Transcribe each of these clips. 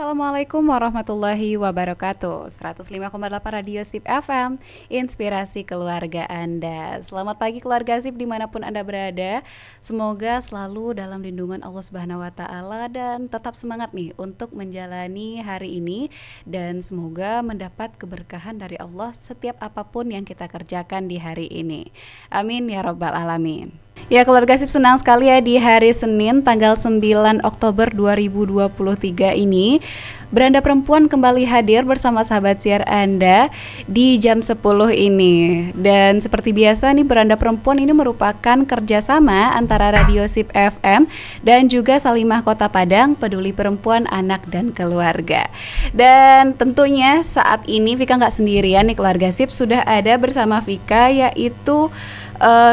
Assalamualaikum warahmatullahi wabarakatuh. 105,8 Radio Sip FM, inspirasi keluarga Anda. Selamat pagi keluarga Sip dimanapun Anda berada. Semoga selalu dalam lindungan Allah Subhanahu Wa Taala dan tetap semangat nih untuk menjalani hari ini. Dan semoga mendapat keberkahan dari Allah setiap apapun yang kita kerjakan di hari ini. Amin ya Rabbal Alamin. Ya keluarga Sip, senang sekali ya di hari Senin tanggal 9 Oktober 2023 ini Beranda Perempuan kembali hadir bersama sahabat siar Anda di jam 10 ini. Dan seperti biasa nih, Beranda Perempuan ini merupakan kerjasama antara Radio Sip FM dan juga Salimah Kota Padang, Peduli Perempuan, Anak dan Keluarga. Dan tentunya saat ini Vika nggak sendirian nih keluarga Sip, sudah ada bersama Vika yaitu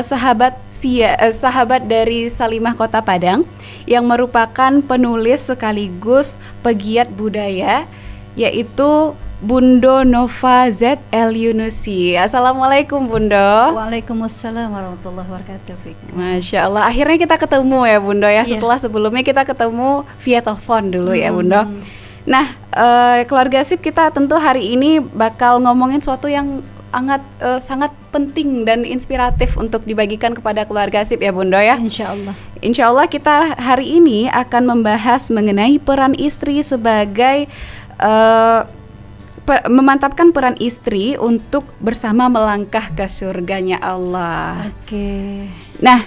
sahabat dari Salimah Kota Padang yang merupakan penulis sekaligus pegiat budaya, yaitu Bundo Nova Z El Yunusi. Assalamualaikum Bundo. Waalaikumsalam warahmatullahi wabarakatuh. Masya Allah, akhirnya kita ketemu ya Bundo ya. Setelah sebelumnya kita ketemu via telepon dulu ya Bundo. Nah keluarga Sip, kita tentu hari ini bakal ngomongin suatu yang sangat penting dan inspiratif untuk dibagikan kepada keluarga Sip ya Bundo ya. Insya Allah kita hari ini akan membahas mengenai peran istri sebagai memantapkan peran istri untuk bersama melangkah ke surganya Allah. Oke. Nah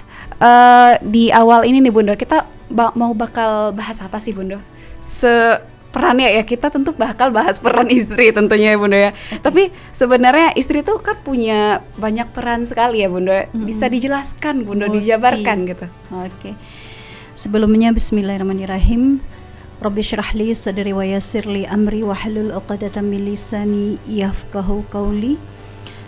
di awal ini nih Bundo, kita mau bakal bahas apa sih Bundo? Perannya ya, kita tentu bakal bahas peran istri tentunya ya Bunda ya. Tapi sebenarnya istri tuh kan punya banyak peran sekali ya Bunda. Bisa dijelaskan Bunda, dijabarkan gitu. Oke. Sebelumnya bismillahirrahmanirrahim. Rabbi syrah li sadri wa yassir li amri wahlul 'uqdatam min lisani yafqahu qawli.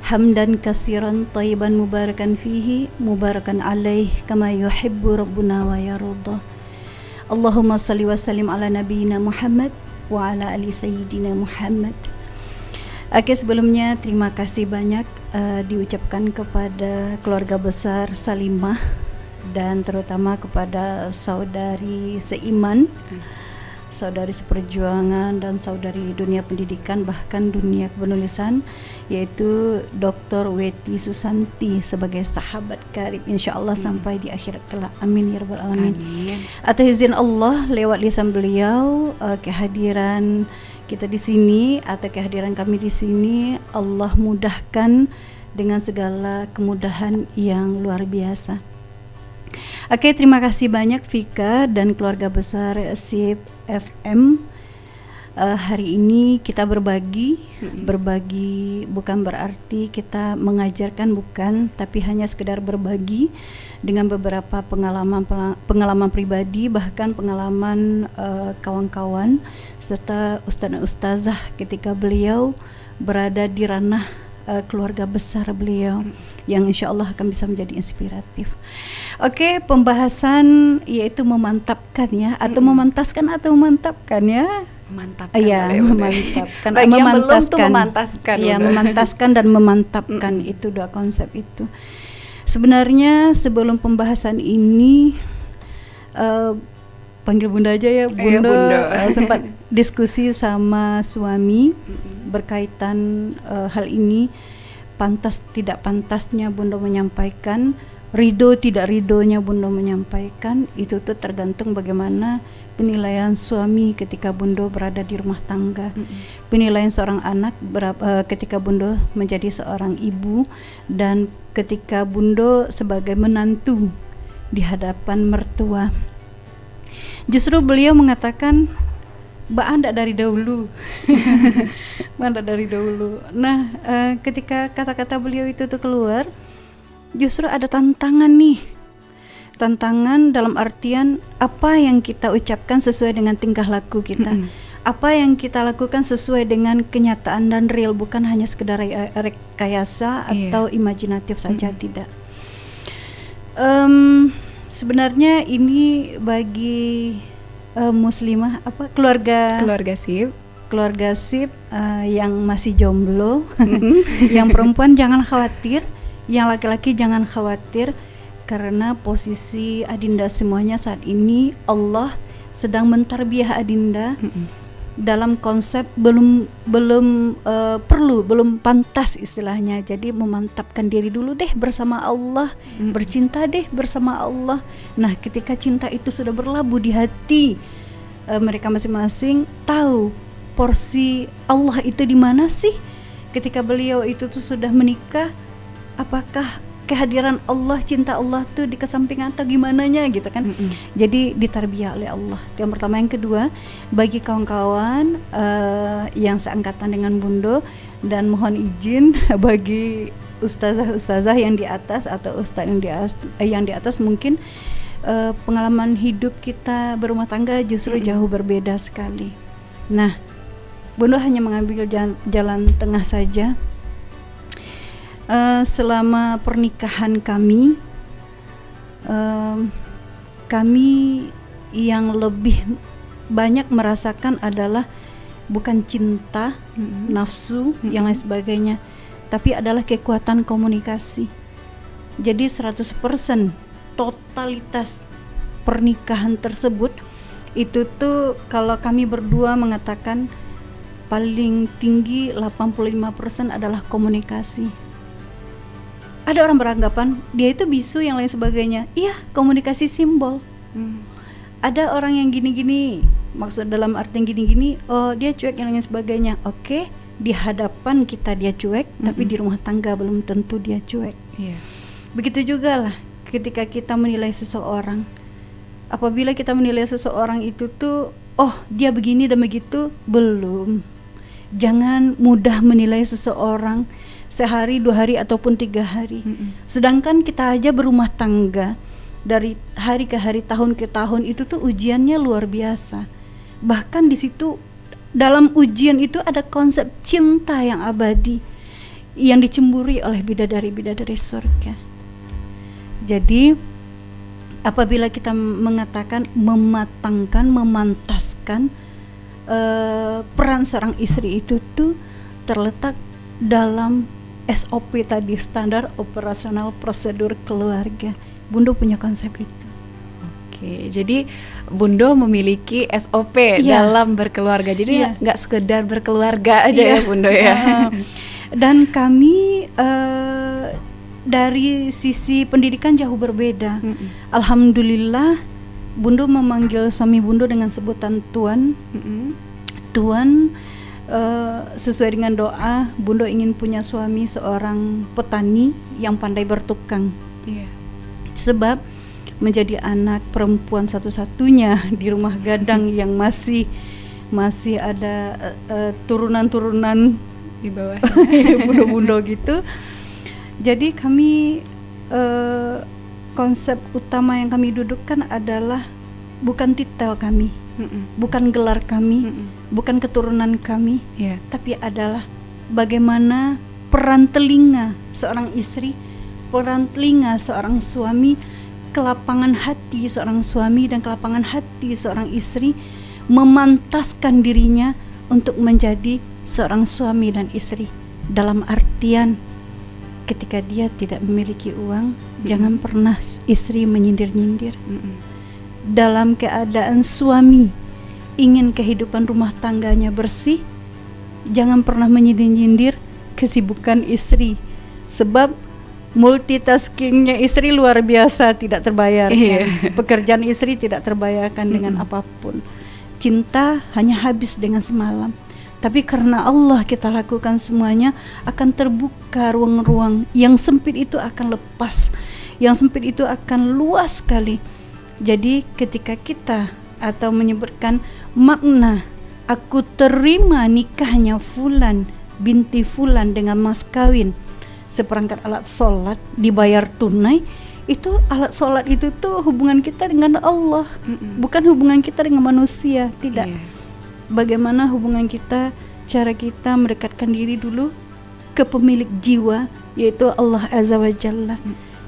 Hamdan katsiran thayyiban mubarakan fihi mubarakan alaih kama yuhibbu rabbuna wa yarda. Allahumma salli wa sallim ala nabiyyina Muhammad wa ala ali sayyidina Muhammad. Oke, sebelumnya terima kasih banyak diucapkan kepada keluarga besar Salimah dan terutama kepada saudari seiman, saudari seperjuangan dan saudari dunia pendidikan bahkan dunia penulisan, yaitu Dr. Weti Susanti sebagai sahabat karib insyaallah sampai di akhirat kelak. Amin ya rabbal alamin. Atas izin Allah lewat lisan beliau, kehadiran kita di sini atau kehadiran kami di sini Allah mudahkan dengan segala kemudahan yang luar biasa. Oke, terima kasih banyak Vika dan keluarga besar Sip FM. Hari ini kita berbagi bukan berarti kita mengajarkan, bukan, tapi hanya sekedar berbagi dengan beberapa pengalaman pribadi, bahkan pengalaman kawan-kawan serta ustaz-ustazah ketika beliau berada di ranah keluarga besar beliau yang insya Allah akan bisa menjadi inspiratif. Oke, pembahasan yaitu memantapkan ya, atau memantaskan atau memantapkan ya. Memantapkan. Iya, memantapkan. Bagi yang belum tuh memantaskan. Iya, memantaskan dan memantapkan itu dua konsep itu. Sebenarnya sebelum pembahasan ini panggil Bunda aja ya, Bunda. Sempat diskusi sama suami berkaitan hal ini, pantas tidak pantasnya Bunda menyampaikan, ridho tidak ridhonya Bunda menyampaikan, itu tuh tergantung bagaimana penilaian suami ketika Bunda berada di rumah tangga, penilaian seorang anak ketika Bunda menjadi seorang ibu, dan ketika Bunda sebagai menantu di hadapan mertua. Justru beliau mengatakan Mbak Anda dari dahulu. Mbak Anda dari dahulu. Nah, ketika kata-kata beliau itu tuh keluar, justru ada tantangan nih. Tantangan dalam artian apa yang kita ucapkan sesuai dengan tingkah laku kita. Apa yang kita lakukan sesuai dengan kenyataan dan real, bukan hanya sekedar rekayasa atau imajinatif saja, tidak. Sebenarnya ini bagi muslimah keluarga Sip yang masih jomblo, yang perempuan jangan khawatir, yang laki-laki jangan khawatir, karena posisi adinda semuanya saat ini Allah sedang mentarbiyah adinda dalam konsep belum pantas istilahnya. Jadi memantapkan diri dulu deh bersama Allah, bercinta deh bersama Allah. Nah, ketika cinta itu sudah berlabuh di hati mereka masing-masing, tahu porsi Allah itu di mana sih? Ketika beliau itu tuh sudah menikah, apakah kehadiran Allah, cinta Allah tuh dikesampingkan atau gimananya gitu kan. Jadi ditarbiyah oleh Allah. Yang pertama. Yang kedua, bagi kawan-kawan yang seangkatan dengan Bundo, dan mohon izin bagi ustazah-ustazah yang di atas atau ustaz yang di atas mungkin pengalaman hidup kita berumah tangga justru jauh berbeda sekali. Nah, Bundo hanya mengambil jalan tengah saja. Selama pernikahan kami yang lebih banyak merasakan adalah bukan cinta, nafsu, yang lain sebagainya, tapi adalah kekuatan komunikasi. Jadi 100% totalitas pernikahan tersebut itu tuh kalau kami berdua mengatakan paling tinggi 85% adalah komunikasi. Ada orang beranggapan dia itu bisu yang lain sebagainya. Iya, komunikasi simbol. Ada orang yang gini-gini, maksud dalam arti gini-gini, oh dia cuek yang lain sebagainya. Oke, di hadapan kita dia cuek, tapi di rumah tangga belum tentu dia cuek. Begitu juga lah ketika kita menilai seseorang. Apabila kita menilai seseorang itu tuh, oh dia begini dan begitu, belum. Jangan mudah menilai seseorang sehari, 2 hari, ataupun 3 hari. Sedangkan kita aja berumah tangga, dari hari ke hari, tahun ke tahun, itu tuh ujiannya luar biasa. Bahkan di situ dalam ujian itu ada konsep cinta yang abadi yang dicemburi oleh bidadari-bidadari surga. Jadi apabila kita mengatakan mematangkan, memantaskan peran seorang istri itu tuh terletak dalam SOP tadi, standar operasional prosedur keluarga. Bundo punya konsep itu. Oke, jadi Bundo memiliki SOP dalam berkeluarga. Jadi nggak sekedar berkeluarga aja ya Bundo ya. Dan kami dari sisi pendidikan jauh berbeda. Alhamdulillah, Bundo memanggil suami Bundo dengan sebutan Tuan. Tuan. Sesuai dengan doa, Bundo ingin punya suami seorang petani yang pandai bertukang. Sebab menjadi anak perempuan satu-satunya di rumah gadang yang masih ada turunan-turunan di bawah bundo-bundo gitu. Jadi kami konsep utama yang kami dudukkan adalah bukan titel kami, bukan gelar kami, bukan keturunan kami, tapi adalah bagaimana peran telinga seorang istri, peran telinga seorang suami, kelapangan hati seorang suami dan kelapangan hati seorang istri memantaskan dirinya untuk menjadi seorang suami dan istri. Dalam artian ketika dia tidak memiliki uang, jangan pernah istri menyindir-nyindir. Dalam keadaan suami ingin kehidupan rumah tangganya bersih, jangan pernah menyindir-nyindir kesibukan istri. Sebab multitaskingnya istri luar biasa, tidak terbayarkan. Pekerjaan istri tidak terbayarkan dengan apapun. Cinta hanya habis dengan semalam. Tapi karena Allah kita lakukan semuanya, akan terbuka ruang-ruang. Yang sempit itu akan lepas, yang sempit itu akan luas sekali. Jadi ketika kita atau menyebutkan makna aku terima nikahnya Fulan binti Fulan dengan mas kawin seperangkat alat sholat dibayar tunai, itu alat sholat itu tuh hubungan kita dengan Allah, bukan hubungan kita dengan manusia. Tidak. Bagaimana hubungan kita, cara kita mendekatkan diri dulu ke pemilik jiwa, yaitu Allah Azza wa Jalla.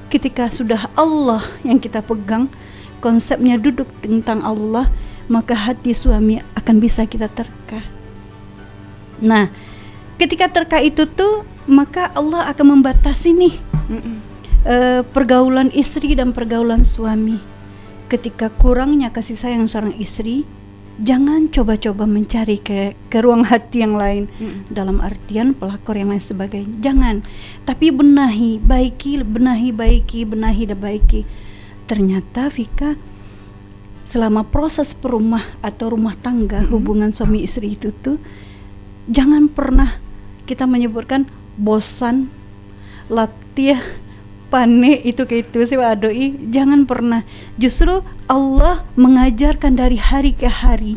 Ketika sudah Allah yang kita pegang, konsepnya duduk tentang Allah, maka hati suami akan bisa kita terka. Nah, ketika terka itu tuh, maka Allah akan membatasi nih pergaulan istri dan pergaulan suami. Ketika kurangnya kasih sayang seorang istri, jangan coba-coba mencari ke ruang hati yang lain, dalam artian pelakor yang lain sebagainya. Jangan, tapi benahi, baiki. Ternyata Vika, selama proses perumah atau rumah tangga, hubungan suami istri itu tuh jangan pernah kita menyebutkan bosan, latih, panik itu sih Pak Doi. Jangan pernah. Justru Allah mengajarkan dari hari ke hari,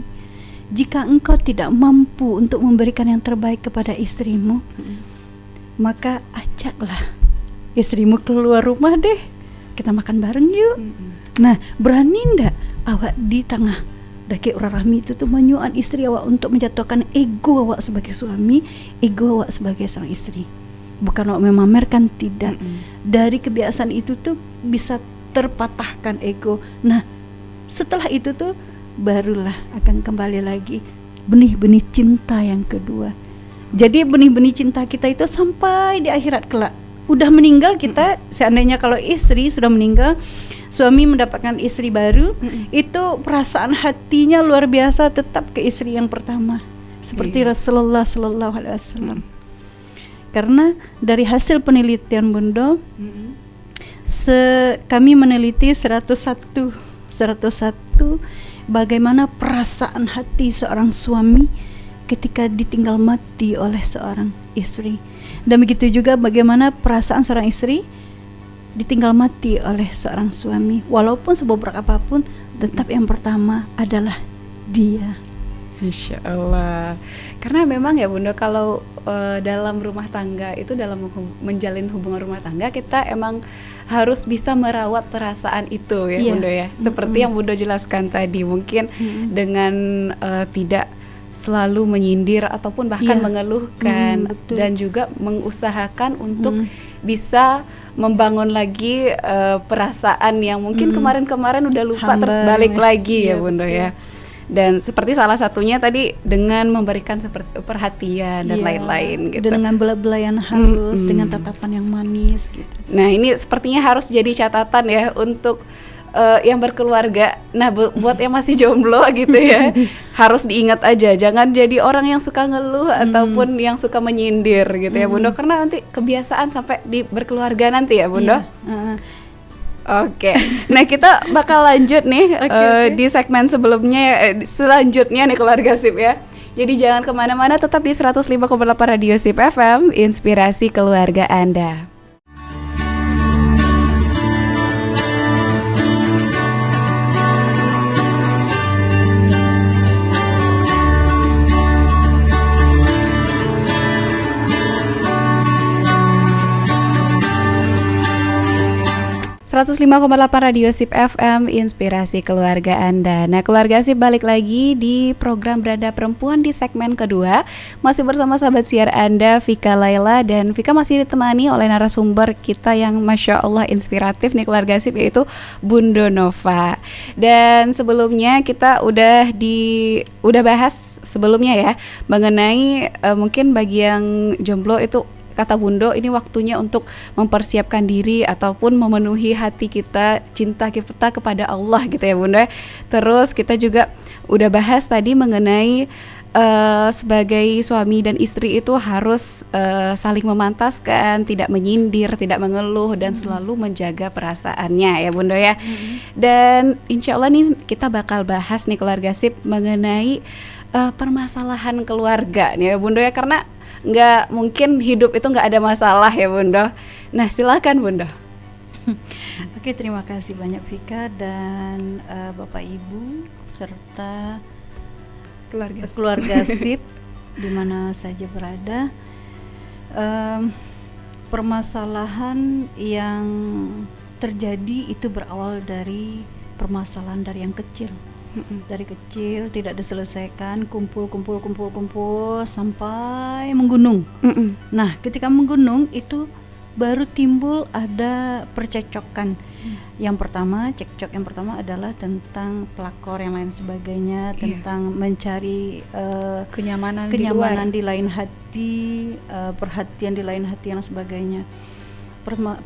jika engkau tidak mampu untuk memberikan yang terbaik kepada istrimu, maka ajaklah istrimu keluar rumah deh, kita makan bareng yuk. Nah, berani ndak awak di tengah daki urarahmi itu tuh menyuan istri awak untuk menjatuhkan ego awak sebagai suami, ego awak sebagai sang istri. Bukan awak memamerkan, tidak. Dari kebiasaan itu tuh bisa terpatahkan ego. Nah, setelah itu tuh barulah akan kembali lagi benih-benih cinta yang kedua. Jadi benih-benih cinta kita itu sampai di akhirat kelak. Udah meninggal kita, seandainya kalau istri sudah meninggal, suami mendapatkan istri baru, itu perasaan hatinya luar biasa tetap ke istri yang pertama. Seperti Rasulullah sallallahu alaihi wasallam. Karena dari hasil penelitian Bunda, kami meneliti 101 bagaimana perasaan hati seorang suami ketika ditinggal mati oleh seorang istri. Dan begitu juga bagaimana perasaan seorang istri ditinggal mati oleh seorang suami. Walaupun sebobrok apapun, tetap yang pertama adalah dia. Insya Allah. Karena memang ya Bunda, kalau dalam rumah tangga itu, dalam menjalin hubungan rumah tangga, kita emang harus bisa merawat perasaan itu ya Bunda ya. Seperti yang Bunda jelaskan tadi, mungkin dengan tidak selalu menyindir ataupun bahkan mengeluhkan, dan juga mengusahakan untuk bisa membangun lagi perasaan yang mungkin kemarin-kemarin udah lupa terus balik lagi ya Bunda ya. Dan seperti salah satunya tadi dengan memberikan seperti perhatian dan lain-lain gitu. Dengan bela-belayan halus, dengan tatapan yang manis gitu. Nah, ini sepertinya harus jadi catatan ya untuk yang berkeluarga. Nah, buat yang masih jomblo gitu ya, harus diingat aja, jangan jadi orang yang suka ngeluh ataupun yang suka menyindir gitu ya Bunda, karena nanti kebiasaan sampai di berkeluarga nanti ya Bunda. Oke. Nah, kita bakal lanjut nih di segmen sebelumnya, selanjutnya nih keluarga SIP ya. Jadi jangan kemana-mana, tetap di 105,8 Radio SIP FM, inspirasi keluarga Anda. ...105,8 Radio SIP FM, inspirasi keluarga Anda. Nah, keluarga SIP balik lagi di program Beranda Perempuan di segmen kedua. Masih bersama sahabat siar Anda, Vika Laila. Dan Vika masih ditemani oleh narasumber kita yang Masya Allah inspiratif nih keluarga SIP, yaitu Bunda Nova. Dan sebelumnya kita udah bahas sebelumnya ya, mengenai mungkin bagi yang jomblo itu, kata Bundo, ini waktunya untuk mempersiapkan diri ataupun memenuhi hati kita, cinta kita kepada Allah gitu ya Bunda. Terus kita juga udah bahas tadi mengenai sebagai suami dan istri itu harus saling memantaskan, tidak menyindir, tidak mengeluh, dan selalu menjaga perasaannya ya Bunda ya. Dan insya Allah nih kita bakal bahas nih keluarga SIP mengenai permasalahan keluarga nih ya Bunda ya, karena nggak mungkin hidup itu nggak ada masalah ya Bunda. Nah, silakan Bunda. Oke, terima kasih banyak Vika dan Bapak Ibu serta keluarga SIP di mana saja berada. Permasalahan yang terjadi itu berawal dari permasalahan dari yang kecil. Dari kecil tidak diselesaikan, kumpul sampai menggunung. Nah, ketika menggunung itu baru timbul ada percekcokan. Cekcok yang pertama adalah tentang pelakor yang lain sebagainya, tentang mencari kenyamanan di lain hati, perhatian di lain hati dan sebagainya.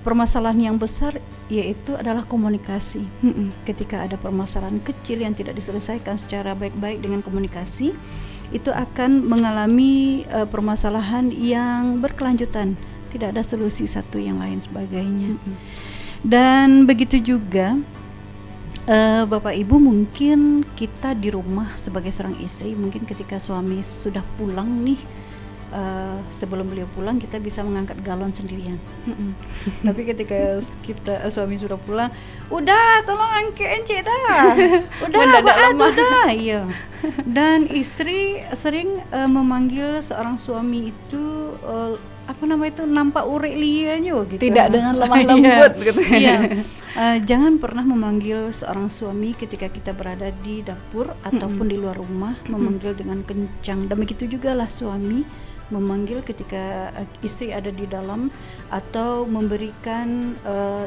permasalahan yang besar yaitu adalah komunikasi. Ketika ada permasalahan kecil yang tidak diselesaikan secara baik-baik dengan komunikasi, itu akan mengalami permasalahan yang berkelanjutan, tidak ada solusi satu yang lain sebagainya. Dan begitu juga Bapak Ibu, mungkin kita di rumah sebagai seorang istri, mungkin ketika suami sudah pulang nih, sebelum beliau pulang kita bisa mengangkat galon sendirian. Tapi ketika suami sudah pulang, udah tolong angkat dah, udah dah, iya. Dan istri sering memanggil seorang suami itu nampak urek lianya gitu. Tidak dengan lemah lembut gitu. Iya. Jangan pernah memanggil seorang suami ketika kita berada di dapur ataupun di luar rumah, memanggil dengan kencang. Dan begitu juga lah suami memanggil ketika istri ada di dalam atau memberikan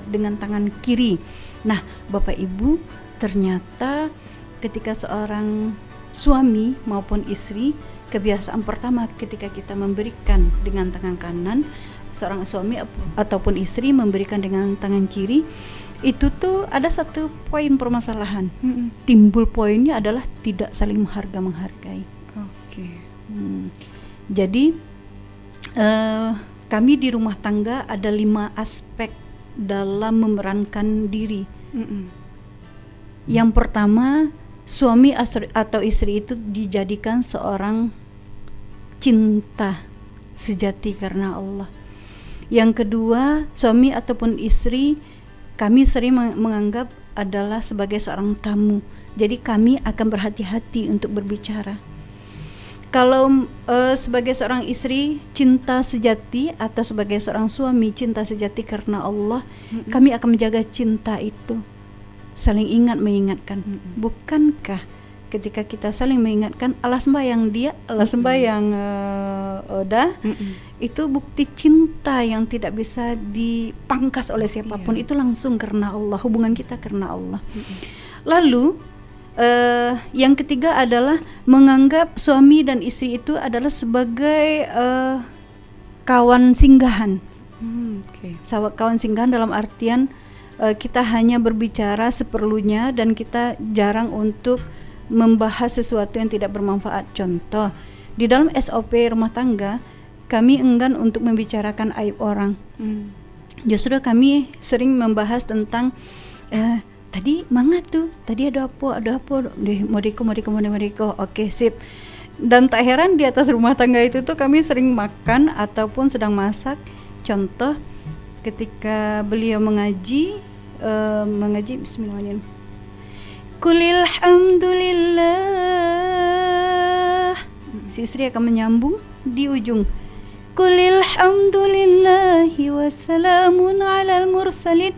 dengan tangan kiri. Nah, Bapak Ibu, ternyata ketika seorang suami maupun istri, kebiasaan pertama ketika kita memberikan dengan tangan kanan, seorang suami ataupun istri memberikan dengan tangan kiri, itu tuh ada satu poin permasalahan. Timbul poinnya adalah tidak saling menghargai. Jadi kami di rumah tangga ada 5 aspek dalam memerankan diri. Yang pertama, suami atau istri itu dijadikan seorang cinta sejati karena Allah. Yang kedua, suami ataupun istri kami sering menganggap adalah sebagai seorang tamu. Jadi kami akan berhati-hati untuk berbicara. Kalau sebagai seorang istri cinta sejati atau sebagai seorang suami cinta sejati karena Allah, kami akan menjaga cinta itu, saling ingat mengingatkan. Bukankah ketika kita saling mengingatkan Allah sembahyang dia, Allah sembahyang Oda, itu bukti cinta yang tidak bisa dipangkas oleh siapapun. Itu langsung karena Allah, hubungan kita karena Allah. Lalu yang ketiga adalah menganggap suami dan istri itu adalah sebagai kawan singgahan. Kawan singgahan dalam artian kita hanya berbicara seperlunya dan kita jarang untuk membahas sesuatu yang tidak bermanfaat. Contoh, di dalam SOP rumah tangga kami enggan untuk membicarakan aib orang. Justru kami sering membahas tentang tadi mangga tuh, tadi ada apa deh, modiko, oke sip. Dan tak heran di atas rumah tangga itu tuh kami sering makan ataupun sedang masak. Contoh, ketika beliau mengaji bismillahirrahmanirrahim, Qulil hamdulillah, si istri akan menyambung di ujung, Qulil hamdulillahi wassalamun alal mursalin.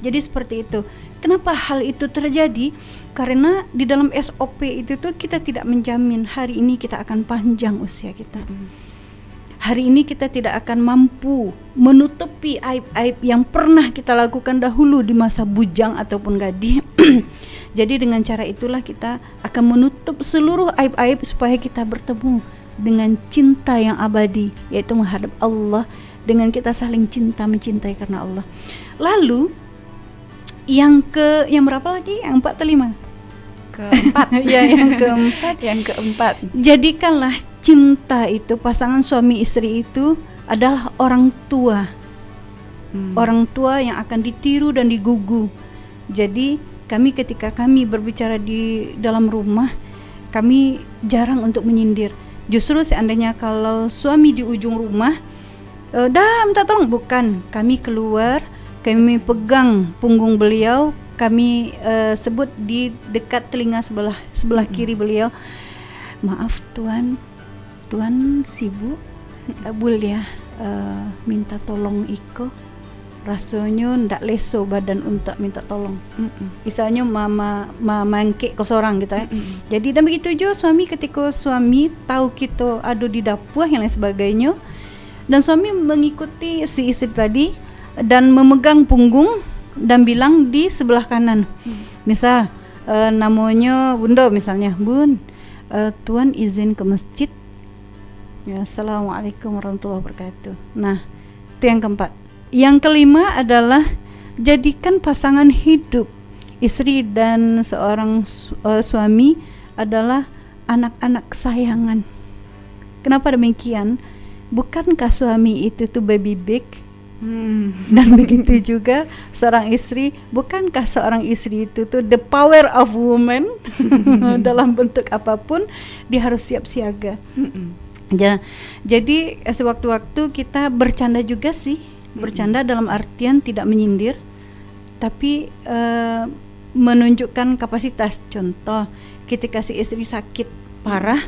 Jadi seperti itu. Kenapa hal itu terjadi? Karena di dalam SOP itu tuh kita tidak menjamin hari ini kita akan panjang usia kita. Hari ini kita tidak akan mampu menutupi aib-aib yang pernah kita lakukan dahulu di masa bujang ataupun gadis. Jadi dengan cara itulah kita akan menutup seluruh aib-aib supaya kita bertemu dengan cinta yang abadi, yaitu menghadap Allah, dengan kita saling cinta mencintai karena Allah. Lalu yang berapa lagi? Yang 4 atau 5? Keempat. Ya, yang keempat. Jadikanlah cinta itu, pasangan suami istri itu adalah orang tua. Orang tua yang akan ditiru dan digugu. Jadi ketika kami berbicara di dalam rumah, kami jarang untuk menyindir. Justru seandainya kalau suami di ujung rumah, dah minta tolong, bukan, kami keluar, kami pegang punggung beliau, kami sebut di dekat telinga sebelah kiri beliau, maaf tuan sibuk, boleh ya minta tolong iko, rasanya ndak leso badan untuk minta tolong. Misalnya mama mangkek kau seorang gitu ya. Jadi dan begitu juga suami, ketika suami tahu kita ada di dapur yang lain sebagainya, dan suami mengikuti si istri tadi dan memegang punggung dan bilang di sebelah kanan. Misal namanya Bunda misalnya, Bun, Tuan izin ke masjid. Ya, Assalamualaikum warahmatullahi wabarakatuh. Nah, itu yang keempat. Yang kelima adalah jadikan pasangan hidup istri dan seorang suami adalah anak-anak kesayangan. Kenapa demikian? Bukankah suami itu tuh baby big? Dan begitu juga seorang istri, bukankah seorang istri itu tuh the power of woman? Dalam bentuk apapun dia harus siap siaga. Ya, jadi sewaktu-waktu kita bercanda juga sih, bercanda dalam artian tidak menyindir, tapi menunjukkan kapasitas. Contoh, ketika si istri sakit parah,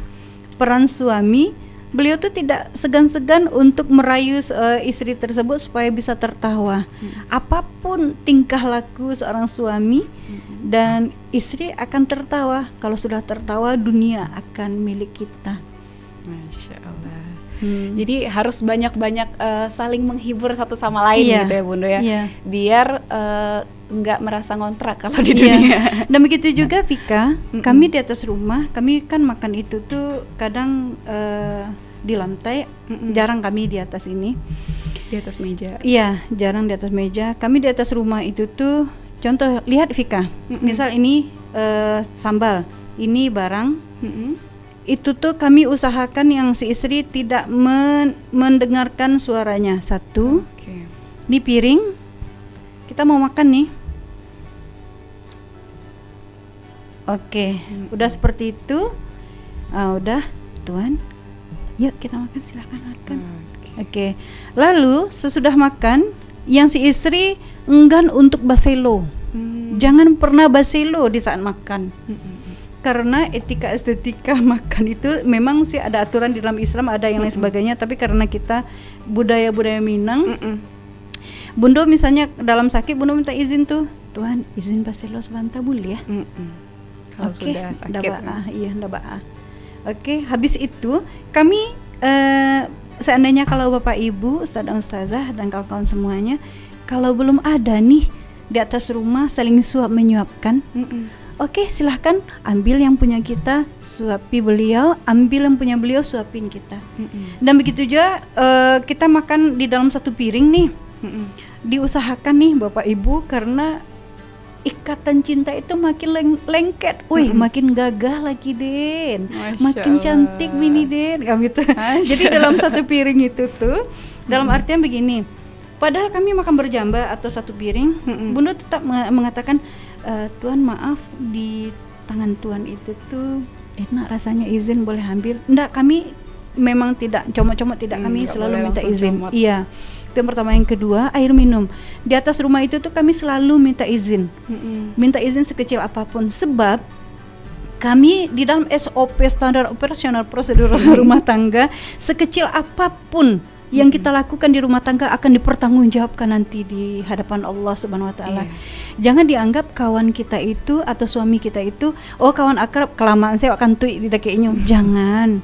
peran suami, beliau tuh tidak segan-segan untuk merayu istri tersebut supaya bisa tertawa. Apapun tingkah laku seorang suami dan istri akan tertawa. Kalau sudah tertawa, dunia akan milik kita. Masya Allah. Jadi harus banyak-banyak saling menghibur satu sama lain gitu ya Bunda ya. Biar nggak merasa ngontrak kalau di dunia. Dan begitu juga Vika, kami di atas rumah, kami kan makan itu tuh kadang di lantai, jarang kami di atas ini. Di atas meja. Iya, jarang di atas meja. Kami di atas rumah itu tuh, contoh lihat Vika, misal ini sambal, ini barang, itu tuh kami usahakan yang si istri tidak mendengarkan suaranya. Satu, ini piring, kita mau makan nih. Udah seperti itu, udah, Tuan. Yuk kita makan, silakan makan. Lalu sesudah makan, yang si istri enggan untuk baselo. Jangan pernah baselo di saat makan. Karena etika estetika makan itu memang sih ada aturan di dalam Islam, ada yang lain sebagainya, tapi karena kita budaya Minang, Bunda misalnya dalam sakit, Bunda minta izin tuh, Tuan izin baselo sebentar boleh ya? Kalau sudah sakit. Habis itu kami seandainya kalau Bapak Ibu, Ustaz dan Ustazah dan kawan-kawan semuanya, kalau belum ada nih di atas rumah saling suap menyuapkan, silahkan ambil yang punya kita, suapi beliau, ambil yang punya beliau, suapin kita. Dan begitu juga kita makan di dalam satu piring nih, diusahakan nih Bapak Ibu, karena ikatan cinta itu makin lengket, makin gagah lagi Den, makin cantik bini Den, gitu. Jadi dalam satu piring itu tuh, dalam artian begini, padahal kami makan berjamba atau satu piring, Bunda tetap mengatakan, Tuan maaf, di tangan Tuan itu tuh enak rasanya, izin boleh ambil? Enggak, kami memang tidak comot-comot, tidak, kami selalu minta izin. Iya. Itu yang pertama. Yang kedua, air minum di atas rumah itu tuh kami selalu minta izin, minta izin sekecil apapun, sebab kami di dalam SOP, standar operasional prosedur rumah tangga, sekecil apapun yang kita lakukan di rumah tangga akan dipertanggungjawabkan nanti di hadapan Allah Subhanahu wa taala. Jangan dianggap kawan kita itu atau suami kita itu, kawan akrab, kelamaan saya akan tuik di dakeknya. Jangan.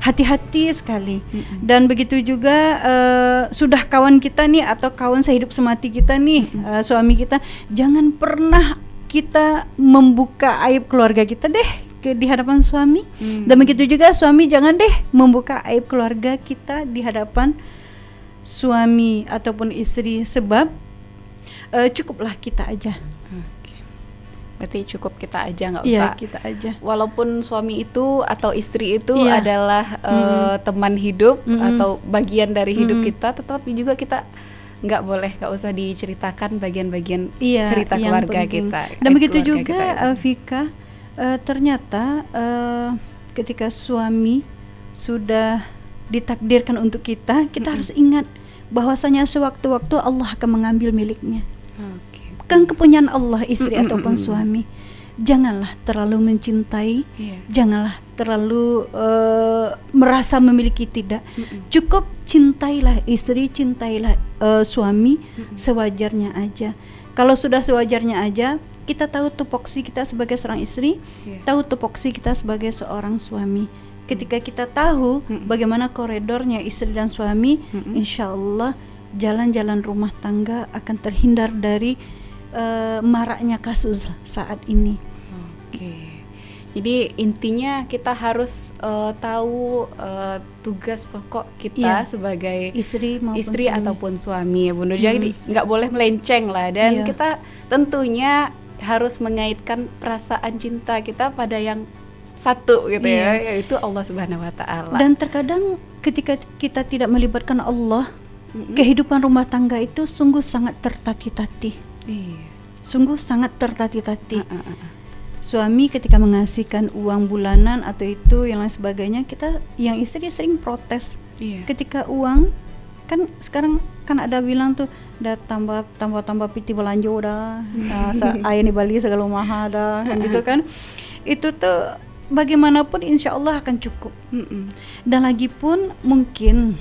Hati-hati sekali. Dan begitu juga sudah kawan kita nih atau kawan sehidup semati kita nih, suami kita, jangan pernah kita membuka aib keluarga kita deh di hadapan suami. Dan begitu juga suami, jangan deh membuka aib keluarga kita di hadapan suami ataupun istri, sebab cukuplah kita aja. Berarti cukup kita aja, nggak usah. Kita aja. Walaupun suami itu atau istri itu adalah teman hidup atau bagian dari hidup kita, tetapi juga kita nggak usah diceritakan bagian-bagian cerita keluarga kita. Dan begitu juga Vika, ternyata ketika suami sudah ditakdirkan untuk kita harus ingat bahwasanya sewaktu-waktu Allah akan mengambil miliknya. Bukan kepunyaan Allah istri ataupun suami. Janganlah terlalu mencintai, janganlah terlalu merasa memiliki, tidak. Cukup cintailah istri, cintailah suami sewajarnya aja. Kalau sudah sewajarnya aja, kita tahu tupoksi kita sebagai seorang istri, tahu tupoksi kita sebagai seorang suami. Ketika kita tahu bagaimana koridornya istri dan suami, insya Allah jalan-jalan rumah tangga akan terhindar dari maraknya kasus saat ini. Jadi intinya kita harus tahu tugas pokok kita sebagai istri suami. ataupun suami ya Bunda. Jadi nggak boleh melenceng lah, dan kita tentunya harus mengaitkan perasaan cinta kita pada yang satu gitu ya, yaitu Allah Subhanahu wa taala. Dan terkadang ketika kita tidak melibatkan Allah, kehidupan rumah tangga itu sungguh sangat tertati-tati. Sungguh sangat tertati-tati. Suami ketika mengasihkan uang bulanan atau itu yang lain sebagainya, kita yang istri sering protes. Ketika uang kan sekarang kan ada bilang tuh dah tambah piti belanja dah, ayah di Bali segala mahal dah, kan gitu kan. Itu tuh bagaimanapun insya Allah akan cukup. Dan lagi pun mungkin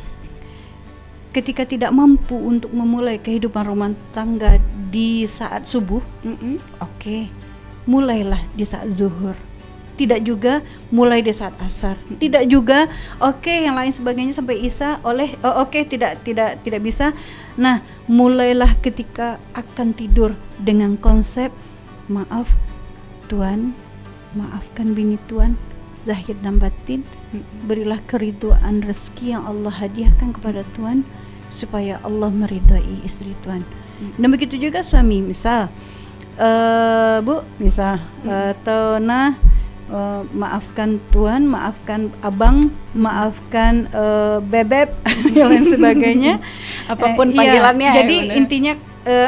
ketika tidak mampu untuk memulai kehidupan rumah tangga di saat subuh, oke, mulailah di saat zuhur. Tidak juga mulai di saat asar. Tidak juga yang lain sebagainya sampai isya tidak bisa. Nah, mulailah ketika akan tidur dengan konsep maaf Tuhan, maafkan bini Tuan zahir dan batin, berilah keridhaan rezeki yang Allah hadiahkan kepada Tuan supaya Allah meridai istri Tuan. Dan begitu juga suami, misal Bu, misal maafkan Tuan, maafkan abang, maafkan bebek dan lain sebagainya. Apapun panggilannya. Jadi intinya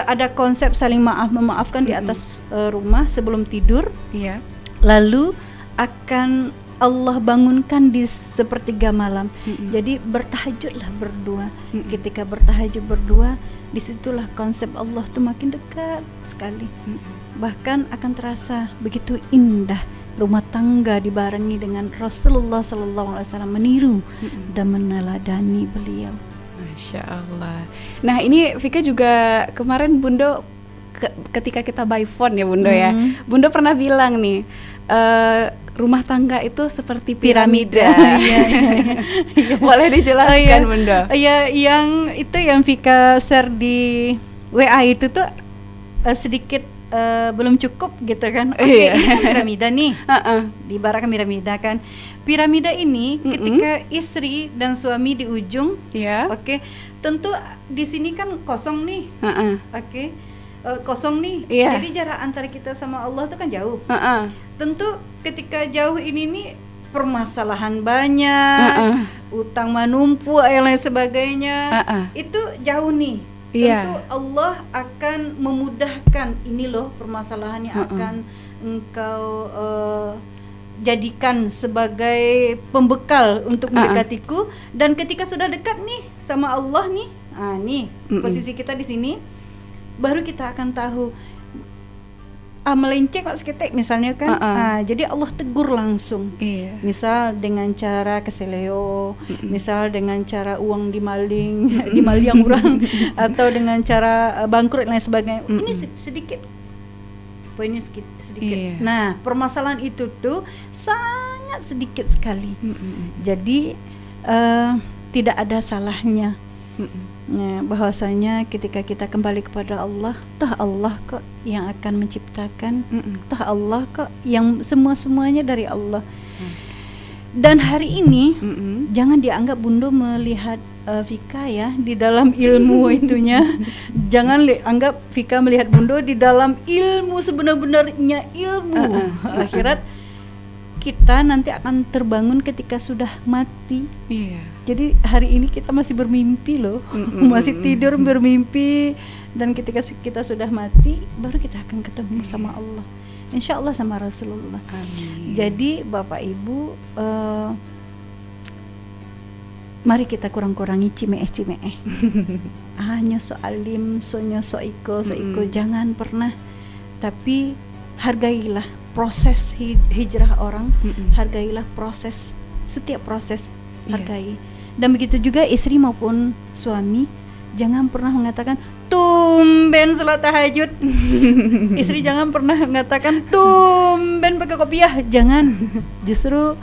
ada konsep saling memaafkan di atas rumah sebelum tidur. Lalu akan Allah bangunkan di sepertiga malam. Jadi bertahajudlah berdua. Ketika bertahajud berdua, disitulah konsep Allah tuh makin dekat sekali. Bahkan akan terasa begitu indah rumah tangga dibarengi dengan Rasulullah SAW meniru dan meneladani beliau. Masya Allah. Nah ini Vika juga kemarin Bunda ketika kita by phone ya Bunda ya, Bunda pernah bilang nih rumah tangga itu seperti piramida. Boleh dijelaskan Bunda? Yang itu yang Vika share di WA itu tuh sedikit belum cukup gitu kan. Ini kan piramida nih. Diibaratkan piramida kan. Piramida ini ketika istri dan suami di ujung, tentu di sini kan kosong nih. Kosong nih. Jadi jarak antara kita sama Allah itu kan jauh. Tentu ketika jauh ini nih permasalahan banyak, utang menumpuk dan lain sebagainya. Itu jauh nih. Tentu Allah akan memudahkan, ini loh permasalahannya akan engkau jadikan sebagai pembekal untuk mendekatiku. Dan ketika sudah dekat nih sama Allah nih, nih posisi kita di sini, baru kita akan tahu melenceng Pak Seketek misalnya kan. Jadi Allah tegur langsung. Misal dengan cara keseleo, misal dengan cara uang dimaling, dimaliang orang, atau dengan cara bangkrut dan lain sebagainya. Ini sedikit. Poinnya sedikit. Nah, permasalahan itu tuh sangat sedikit sekali. Jadi tidak ada salahnya. Bahwasanya ketika kita kembali kepada Allah, toh Allah kok yang akan menciptakan, toh Allah kok yang semuanya dari Allah. Dan hari ini jangan dianggap Bunda melihat Vika ya di dalam ilmu itunya. Jangan anggap Vika melihat Bunda di dalam ilmu sebenar-benarnya ilmu akhirat. Kita nanti akan terbangun ketika sudah mati. Jadi hari ini kita masih bermimpi loh, masih tidur bermimpi, dan ketika kita sudah mati baru kita akan ketemu sama Allah, insya Allah sama Rasulullah. Amin. Jadi Bapak Ibu, mari kita kurang-kurangi cimeeh. Nyosok alim, nyosok iko, jangan pernah. Tapi hargailah proses hijrah orang, hargailah proses, setiap proses hargai. Dan begitu juga istri maupun suami, jangan pernah mengatakan tumben salat tahajud. Istri jangan pernah mengatakan tumben pakai kopiah, jangan. Justru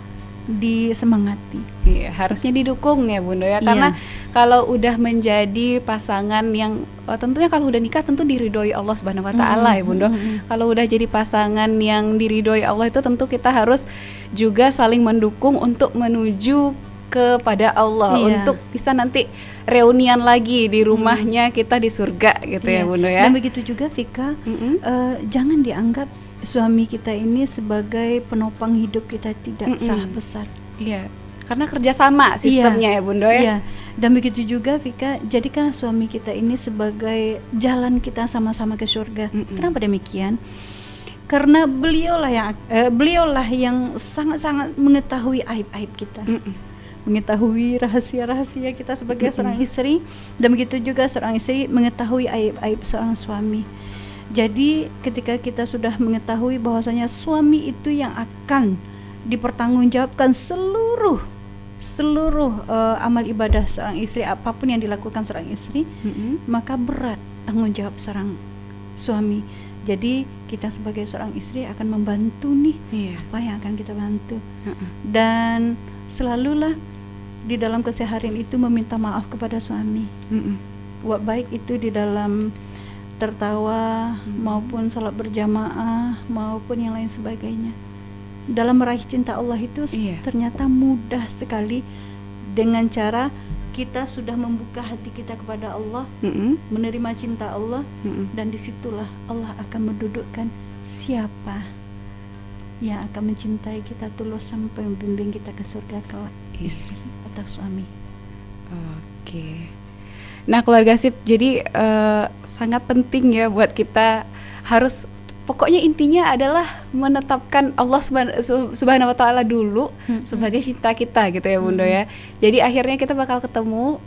disemangati. Iya, harusnya didukung ya Bunda ya, karena kalau udah menjadi pasangan yang tentunya kalau udah nikah tentu diridhoi Allah Subhanahu wa taala ya Bunda. Kalau udah jadi pasangan yang diridhoi Allah itu tentu kita harus juga saling mendukung untuk menuju kepada Allah, untuk bisa nanti reunian lagi di rumahnya kita di surga gitu ya Bunda ya. Dan begitu juga Vika, jangan dianggap suami kita ini sebagai penopang hidup kita, tidak salah besar. Iya, karena kerjasama sistemnya ya Bunda ya. Iya. Dan begitu juga Vika, jadikan suami kita ini sebagai jalan kita sama-sama ke surga. Kenapa demikian? Karena beliaulah yang sangat-sangat mengetahui aib-aib kita, mengetahui rahasia-rahasia kita sebagai seorang istri, dan begitu juga seorang istri mengetahui aib-aib seorang suami. Jadi ketika kita sudah mengetahui bahwasanya suami itu yang akan dipertanggungjawabkan seluruh amal ibadah seorang istri, apapun yang dilakukan seorang istri, maka berat tanggung jawab seorang suami. Jadi kita sebagai seorang istri akan membantu nih apa yang akan kita bantu, dan selalulah di dalam keseharian itu meminta maaf kepada suami, baik itu di dalam tertawa maupun sholat berjamaah maupun yang lain sebagainya. Dalam meraih cinta Allah itu ternyata mudah sekali dengan cara kita sudah membuka hati kita kepada Allah, menerima cinta Allah, dan disitulah Allah akan mendudukkan siapa yang akan mencintai kita tulus sampai membimbing kita ke surga kelak, istri atau suami. Oke. Nah keluarga Sip, jadi sangat penting ya buat kita, harus pokoknya intinya adalah menetapkan Allah Subhanahu wa taala dulu sebagai cinta kita gitu ya Bunda ya. Jadi akhirnya kita bakal ketemu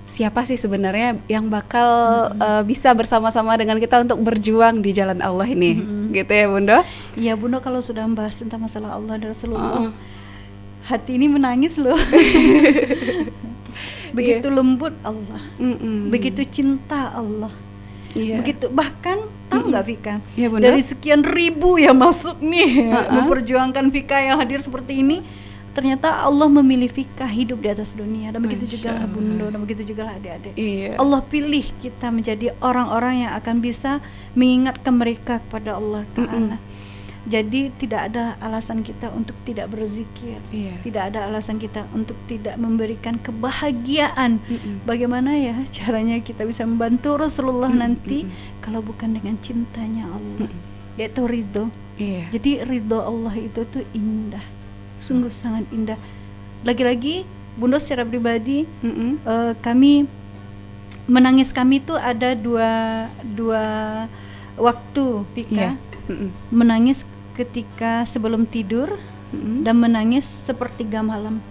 siapa sih sebenarnya yang bakal bisa bersama-sama dengan kita untuk berjuang di jalan Allah ini, gitu ya Bunda. Iya Bunda, kalau sudah membahas tentang masalah Allah dan Rasulullah, hati ini menangis loh. Begitu lembut Allah, begitu cinta Allah, begitu, bahkan tahu nggak Vika, dari sekian ribu yang masuk nih memperjuangkan Vika yang hadir seperti ini, ternyata Allah memilih Vika hidup di atas dunia, dan begitu juga lah Bunda, dan begitu juga lah adik-adik. Allah pilih kita menjadi orang-orang yang akan bisa mengingatkan mereka kepada Allah Ta'ala. Jadi tidak ada alasan kita untuk tidak berzikir, tidak ada alasan kita untuk tidak memberikan kebahagiaan. Bagaimana ya caranya kita bisa membantu Rasulullah nanti kalau bukan dengan cintanya Allah, yaitu ridho. Jadi ridho Allah itu tuh indah, sungguh sangat indah. Lagi-lagi Bunda secara pribadi, kami menangis kami tuh ada dua waktu Vika. Menangis ketika sebelum tidur dan menangis sepertiga malam.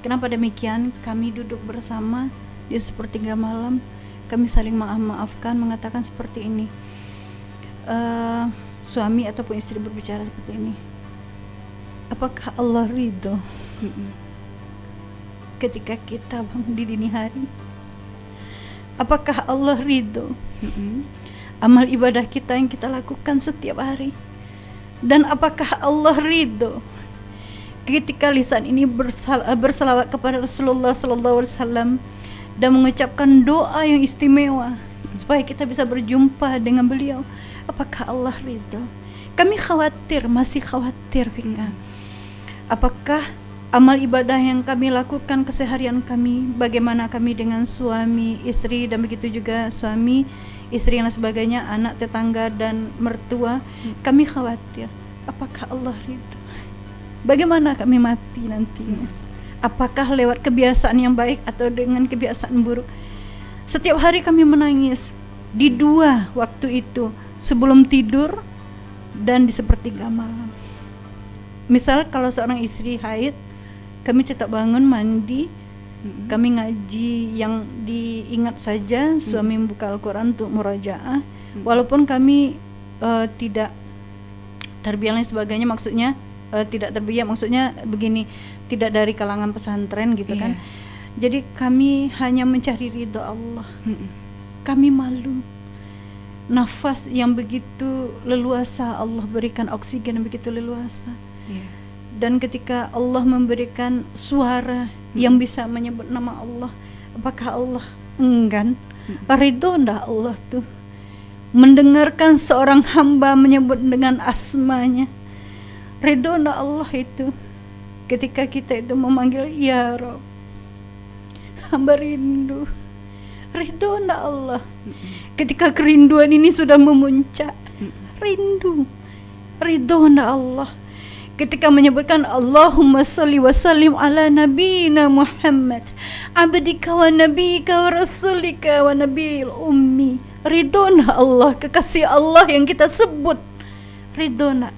Kenapa demikian? Kami duduk bersama di sepertiga malam, kami saling maaf-maafkan, mengatakan seperti ini, suami ataupun istri berbicara seperti ini, apakah Allah ridho ketika kita bangun di dini hari? Apakah Allah ridho amal ibadah kita yang kita lakukan setiap hari? Dan apakah Allah ridho ketika lisan ini berselawat kepada Rasulullah SAW dan mengucapkan doa yang istimewa supaya kita bisa berjumpa dengan beliau? Apakah Allah ridho? Kami khawatir, masih khawatir Vika. Apakah amal ibadah yang kami lakukan keseharian kami, bagaimana kami dengan suami, istri, dan begitu juga suami, istri dan sebagainya, anak, tetangga, dan mertua, kami khawatir apakah Allah ridho, bagaimana kami mati nantinya, apakah lewat kebiasaan yang baik atau dengan kebiasaan buruk. Setiap hari kami menangis di dua waktu itu, sebelum tidur dan di sepertiga malam. Misal kalau seorang istri haid, kami tetap bangun, mandi, kami ngaji yang diingat saja, suami membuka Al-Quran untuk murajaah, walaupun kami tidak tarbiyah dan sebagainya, maksudnya tidak tarbiyah, maksudnya begini, tidak dari kalangan pesantren gitu kan. Jadi kami hanya mencari ridho Allah. Kami malu, nafas yang begitu leluasa Allah berikan, oksigen yang begitu leluasa. Dan ketika Allah memberikan suara yang bisa menyebut nama Allah, apakah Allah enggan? Ridho ndak Allah tuh mendengarkan seorang hamba menyebut dengan asmanya? Ridho ndak Allah itu ketika kita itu memanggil ya Rabb, hamba rindu? Ridho ndak Allah ketika kerinduan ini sudah memuncak? Ridho ndak Allah ketika menyebutkan Allahumma salli wa sallim ala nabiyina Muhammad abdika wa nabiyika wa rasulika wa nabiyil ummi? Ridho ndak Allah kekasih Allah yang kita sebut? Ridho ndak?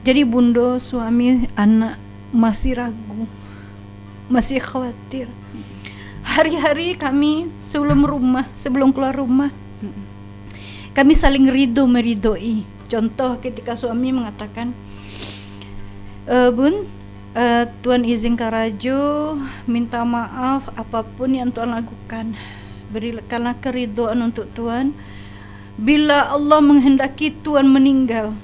Jadi bunda, suami, anak masih ragu, masih khawatir. Hari-hari kami sebelum keluar rumah, kami saling meridoi. Contoh ketika suami mengatakan, Bun, Tuan izin Karajo minta maaf apapun yang Tuan lakukan. Berikanlah keridhaan untuk Tuan. Bila Allah menghendaki Tuan meninggal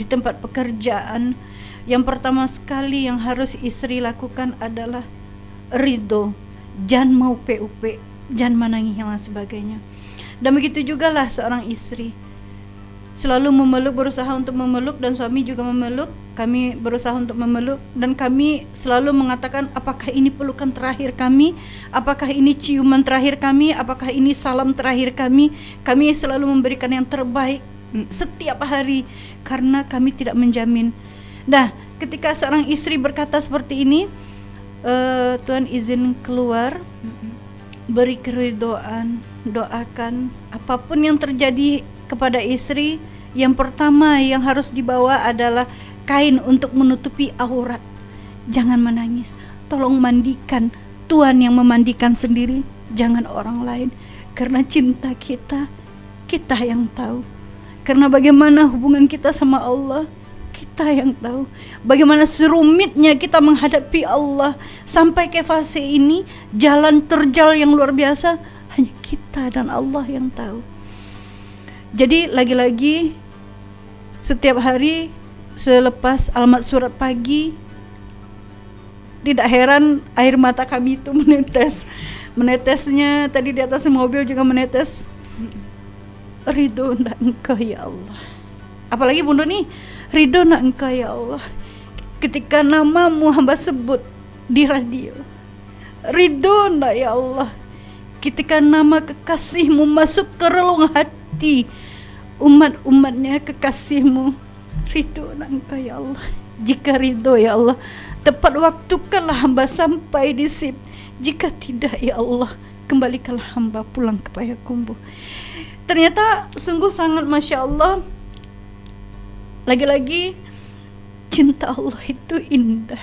di tempat pekerjaan, yang pertama sekali yang harus istri lakukan adalah ridho. Jangan mau PUP, jangan menangis yang lain sebagainya. Dan begitu juga lah seorang istri selalu berusaha untuk memeluk, dan suami juga memeluk. Kami berusaha untuk memeluk, dan kami selalu mengatakan apakah ini pelukan terakhir kami, apakah ini ciuman terakhir kami, apakah ini salam terakhir kami. Kami selalu memberikan yang terbaik setiap hari, karena kami tidak menjamin. Nah, ketika seorang istri berkata seperti ini, Tuan izin keluar, beri keridhaan, doakan apapun yang terjadi kepada istri. Yang pertama yang harus dibawa adalah kain untuk menutupi aurat. Jangan menangis, tolong mandikan. Tuhan yang memandikan sendiri, jangan orang lain. Karena cinta kita yang tahu. Karena bagaimana hubungan kita sama Allah, kita yang tahu. Bagaimana serumitnya kita menghadapi Allah sampai ke fase ini, jalan terjal yang luar biasa, hanya kita dan Allah yang tahu. Jadi lagi-lagi setiap hari selepas alamat surat pagi, tidak heran air mata kami itu menetesnya tadi di atas mobil juga menetes. Ridho ndak Engkau ya Allah. Apalagi bunda nih, ridho ndak Engkau ya Allah ketika namamu hamba sebut di radio. Ridho ndak ya Allah ketika nama kekasihmu masuk ke relung hati umat-umatnya kekasihmu. Ridho Engkau ya Allah. Jika ridho ya Allah, tepat waktukanlah hamba sampai di sip. Jika tidak ya Allah, kembalikanlah hamba pulang ke Payakumbuh. Ternyata sungguh sangat Masya Allah. Lagi-lagi cinta Allah itu indah.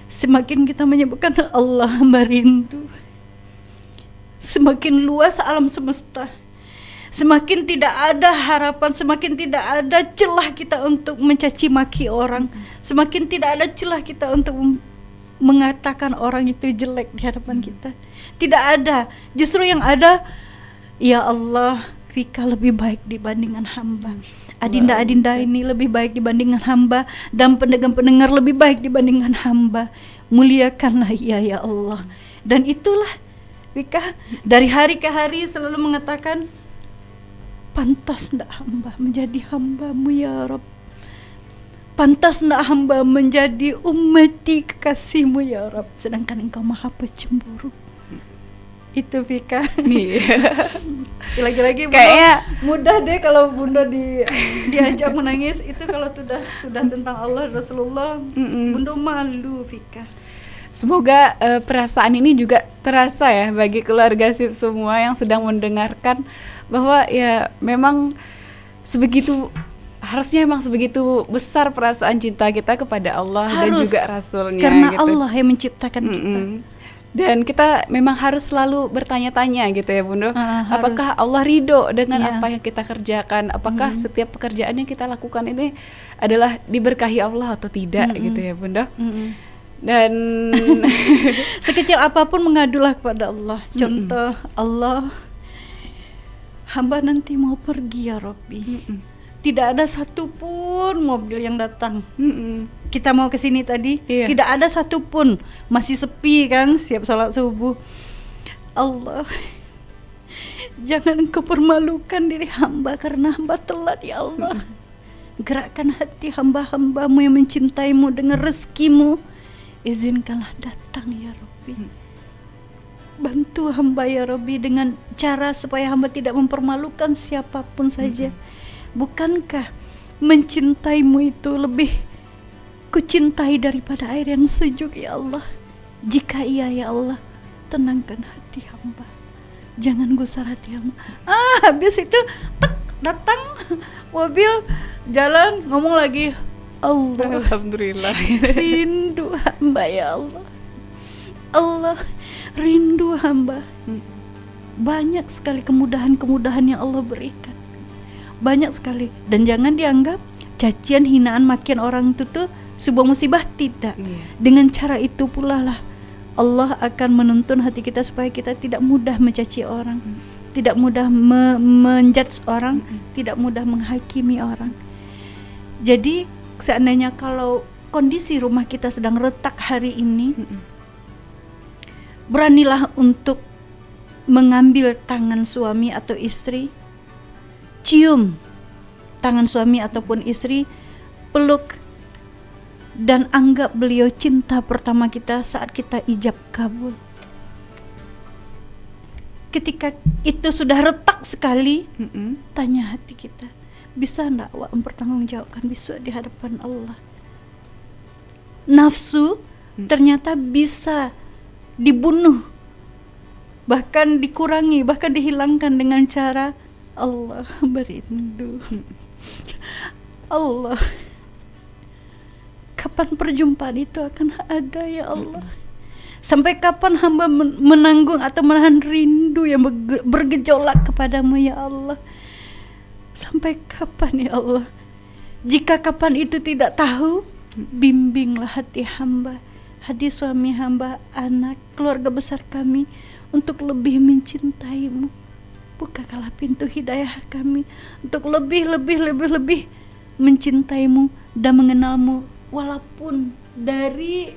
Semakin kita menyebutkan Allah hamba rindu, semakin luas alam semesta, semakin tidak ada harapan, semakin tidak ada celah kita untuk mencaci maki orang, semakin tidak ada celah kita untuk mengatakan orang itu jelek di hadapan kita. Tidak ada. Justru yang ada, ya Allah, Vika lebih baik dibandingkan hamba. Adinda-adinda ini lebih baik dibandingkan hamba, dan pendengar-pendengar lebih baik dibandingkan hamba. Muliakanlah ia ya Allah. Dan itulah Vika dari hari ke hari selalu mengatakan, pantas ndak hamba menjadi hambamu ya Rabb. Pantas ndak hamba menjadi ummati kekasihmu ya Rabb, sedangkan engkau maha pecemburu. Itu Vika. Lagi-lagi kayaknya mudah deh kalau bunda diajak menangis. Itu kalau sudah tentang Allah Rasulullah, bunda malu Vika. Semoga perasaan ini juga terasa ya bagi keluarga SIP semua yang sedang mendengarkan, bahwa ya memang harusnya emang sebegitu besar perasaan cinta kita kepada Allah dan juga Rasulnya, karena gitu. Allah yang menciptakan kita. Dan kita memang harus selalu bertanya-tanya gitu ya Bunda, apakah Allah ridho dengan apa yang kita kerjakan, apakah setiap pekerjaan yang kita lakukan ini adalah diberkahi Allah atau tidak, gitu ya Bunda. Dan sekecil apapun mengadulah kepada Allah. Contoh, Allah, hamba nanti mau pergi ya Rabbi. tidak ada satupun mobil yang datang. Mm-mm. Kita mau ke sini tadi, Iya. tidak ada satupun, masih sepi kan, siap sholat subuh. Allah, jangan Engkau permalukan diri hamba karena hamba telat ya Allah. Gerakkan hati hamba-hambamu yang mencintaimu dengan rezekimu. Izinkanlah datang ya Rabbi. Bantu hamba ya Rabbi dengan cara supaya hamba tidak mempermalukan siapapun saja. Bukankah mencintaimu itu lebih kucintai daripada air yang sejuk ya Allah? Jika iya ya Allah, tenangkan hati hamba, jangan gusar hati hamba. Habis itu tek, datang mobil, jalan, ngomong lagi, Allah, Alhamdulillah. rindu hamba ya Allah. Allah, rindu hamba. Banyak sekali kemudahan-kemudahan yang Allah berikan, banyak sekali. Dan jangan dianggap cacian, hinaan, makian orang itu tuh sebuah musibah. Tidak. Dengan cara itu pula lah Allah akan menuntun hati kita supaya kita tidak mudah mencaci orang, tidak mudah menjudge orang, tidak mudah menghakimi orang. Jadi seandainya kalau kondisi rumah kita sedang retak hari ini, beranilah untuk mengambil tangan suami atau istri, cium tangan suami ataupun istri, peluk, dan anggap beliau cinta pertama kita saat kita ijab kabul. Ketika itu sudah retak sekali, tanya hati kita, bisa enggak awak mempertanggungjawabkan besok di hadapan Allah? Nafsu ternyata bisa dibunuh, bahkan dikurangi, bahkan dihilangkan dengan cara Allah berindu. Allah, kapan perjumpaan itu akan ada ya Allah? Sampai kapan hamba menanggung atau menahan rindu yang bergejolak kepadamu ya Allah? Sampai kapan ya Allah? Jika kapan itu tidak tahu, bimbinglah hati hamba, hati suami hamba, anak, keluarga besar kami untuk lebih mencintaimu. Bukakanlah pintu hidayah kami untuk lebih mencintaimu dan mengenalmu, walaupun dari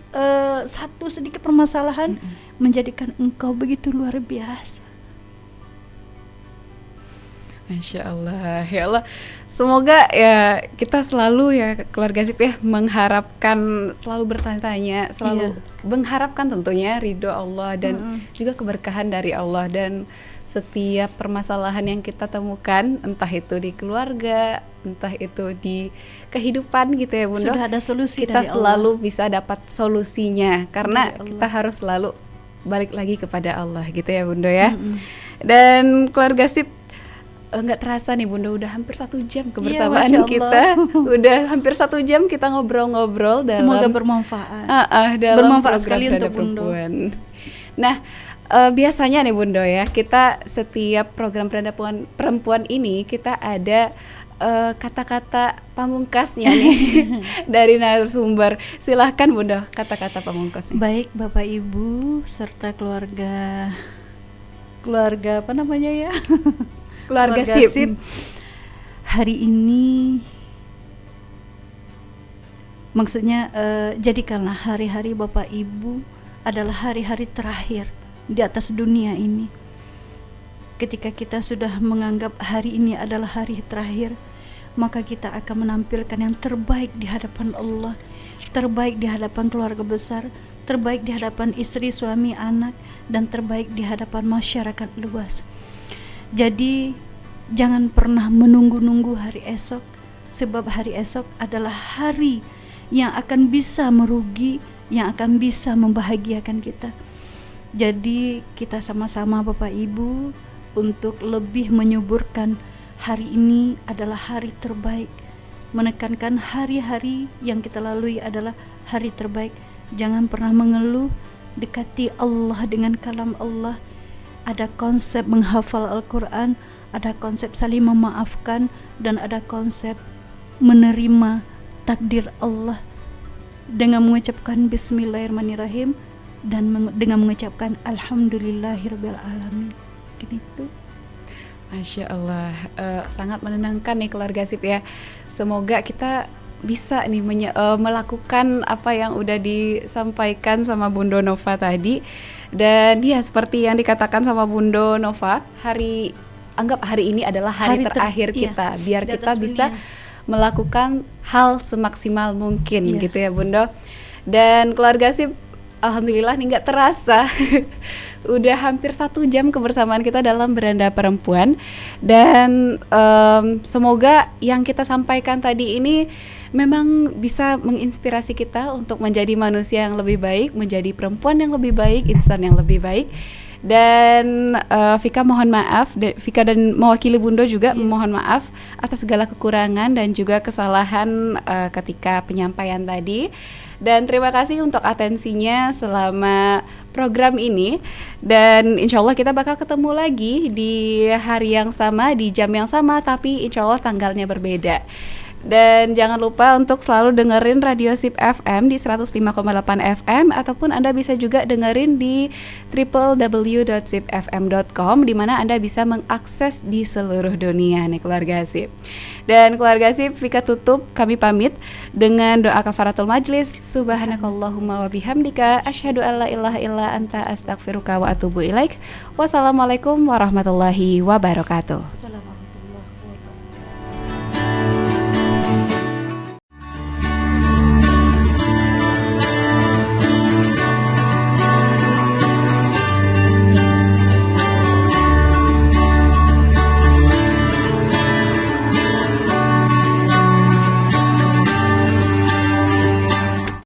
satu sedikit permasalahan menjadikan engkau begitu luar biasa. Masya Allah, ya Allah, semoga ya kita selalu ya keluarga Zip ya mengharapkan, selalu bertanya-tanya, selalu mengharapkan tentunya ridho Allah dan juga keberkahan dari Allah. Dan setiap permasalahan yang kita temukan, entah itu di keluarga, entah itu di kehidupan gitu ya Bunda, sudah ada solusi kita dari selalu Allah. bisa dapat solusinya karena Allah. kita harus selalu balik lagi kepada Allah gitu ya Bunda ya. Dan keluarga Sip, nggak terasa nih Bunda, udah hampir 1 jam kebersamaan kita. Udah hampir 1 jam kita ngobrol-ngobrol dalam, semoga bermanfaat. Dalam Bermanfaat program sekali Beranda untuk Bunda. Perempuan. Nah, biasanya nih Bunda ya, kita setiap program Beranda Perempuan ini kita ada kata-kata pamungkasnya nih dari narasumber. Silahkan Bunda, kata-kata pamungkasnya. Baik Bapak Ibu serta keluarga apa namanya ya? Keluarga Sip. Hari ini maksudnya jadikanlah hari-hari Bapak Ibu adalah hari-hari terakhir di atas dunia ini. Ketika kita sudah menganggap hari ini adalah hari terakhir, maka kita akan menampilkan yang terbaik di hadapan Allah, terbaik di hadapan keluarga besar, terbaik di hadapan istri, suami, anak, dan terbaik di hadapan masyarakat luas. Jadi jangan pernah menunggu-nunggu hari esok, sebab hari esok adalah hari yang akan bisa merugi, yang akan bisa membahagiakan kita. Jadi kita sama-sama Bapak Ibu untuk lebih menyuburkan hari ini adalah hari terbaik, menekankan hari-hari yang kita lalui adalah hari terbaik. Jangan pernah mengeluh, dekati Allah dengan kalam Allah. Ada konsep menghafal Al-Quran, ada konsep saling memaafkan, dan ada konsep menerima takdir Allah dengan mengucapkan Bismillahirrahmanirrahim dan dengan mengucapkan Alhamdulillahirrabbilalamin. Gitu. Masya Allah, sangat menenangkan nih keluarga Sip ya. Semoga kita bisa nih melakukan apa yang udah disampaikan sama Bundo Nova tadi. Dan ya seperti yang dikatakan sama Bundo Nova, anggap hari ini adalah hari terakhir kita, biar di kita atas bisa dunia. melakukan hal semaksimal mungkin Iya. gitu ya Bundo. Dan keluarga Sip, alhamdulillah nih nggak terasa udah hampir 1 jam kebersamaan kita dalam Beranda Perempuan. Dan semoga yang kita sampaikan tadi ini memang bisa menginspirasi kita untuk menjadi manusia yang lebih baik, menjadi perempuan yang lebih baik, insan yang lebih baik. Dan Vika mohon maaf, Vika dan mewakili Bundo juga mohon maaf atas segala kekurangan dan juga kesalahan ketika penyampaian tadi. Dan terima kasih untuk atensinya selama program ini. Dan insya Allah kita bakal ketemu lagi di hari yang sama, di jam yang sama, tapi insya Allah tanggalnya berbeda. Dan jangan lupa untuk selalu dengerin Radio Sip FM di 105,8 FM, ataupun Anda bisa juga dengerin di www.sipfm.com, di mana Anda bisa mengakses di seluruh dunia nih keluarga Sip. Dan keluarga Sip, Vika tutup, kami pamit dengan doa kafaratul majlis. Subhanakallahumma wa bihamdika asyhadu alla ilaha illa anta astaghfiruka wa atubu ilaik. Wassalamualaikum warahmatullahi wabarakatuh.